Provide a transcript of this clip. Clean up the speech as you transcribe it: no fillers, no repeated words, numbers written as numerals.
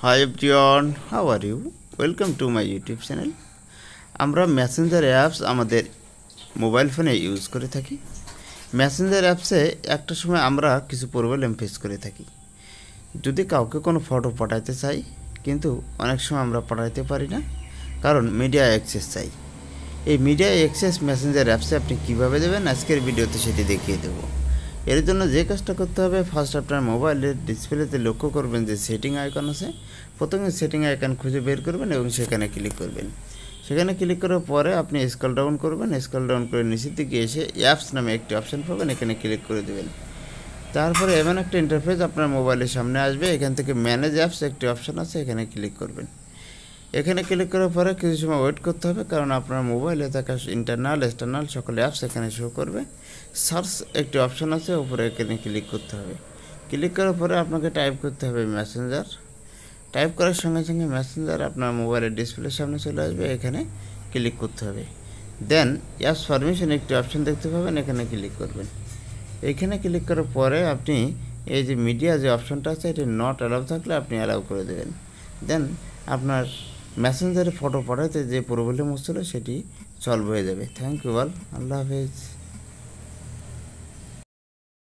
Hi everyone, how are you? Welcome to my YouTube channel. আমরা Messenger apps আমাদের mobile ফোনে use করে থাকি। মেসেঞ্জার অ্যাপসে একটা সময় আমরা কিছু প্রবলেম ফেস করে থাকি। যদি কাউকে কোনো ফটো পাঠাতে চাই, কিন্তু অনেক সময় আমরা পাঠাতে পারি না, কারণ মিডিয়া অ্যাক্সেস চাই। এই মিডিয়া অ্যাক্সেস মেসেঞ্জার অ্যাপসে আপনি কীভাবে দেবেন, আজকের ভিডিওতে সেটি দেখিয়ে দেবো। এর জন্য যে কাজটা করতে হবে, ফার্স্ট আপনার মোবাইলের ডিসপ্লেতে লক্ষ্য করবেন যে সেটিং আইকন আছে। প্রথমে সেটিং আইকন খুঁজে বের করবেন এবং সেখানে ক্লিক করবেন। সেখানে ক্লিক করার পরে আপনি স্ক্রল ডাউন করবেন। স্ক্রল ডাউন করে নিচের দিকে এসে অ্যাপস নামে একটি অপশান পাবেন, এখানে ক্লিক করে দেবেন। তারপরে এমন একটা ইন্টারফেস আপনার মোবাইলের সামনে আসবে। এখান থেকে ম্যানেজ অ্যাপস একটি অপশান আছে, এখানে ক্লিক করবেন। এখানে ক্লিক করার পরে কিছু সময় ওয়েট করতে হবে, কারণ আপনার মোবাইলে থাকা ইন্টারনাল এক্সটার্নাল সকল অ্যাপস এখানে শো করবে। সার্চ একটি অপশান আছে, উপরে এখানে ক্লিক করতে হবে। ক্লিক করার পরে আপনাকে টাইপ করতে হবে মেসেঞ্জার। টাইপ করার সঙ্গে সঙ্গে মেসেঞ্জার আপনার মোবাইলের ডিসপ্লের সামনে চলে আসবে, এখানে ক্লিক করতে হবে। দেন অ্যাপস পারমিশন একটি অপশান দেখতে পাবেন, এখানে ক্লিক করবেন। এখানে ক্লিক করার পরে আপনি এই যে মিডিয়া যে অপশানটা আছে, এটি নট অ্যালাউ থাকলে আপনি অ্যালাউ করে দেবেন। দেন আপনার মেসেঞ্জারে ফটো পাঠাতে যে প্রবলেম হচ্ছিলো সেটি সলভ হয়ে যাবে। থ্যাংক ইউ অল, আল্লাহ হাফেজ।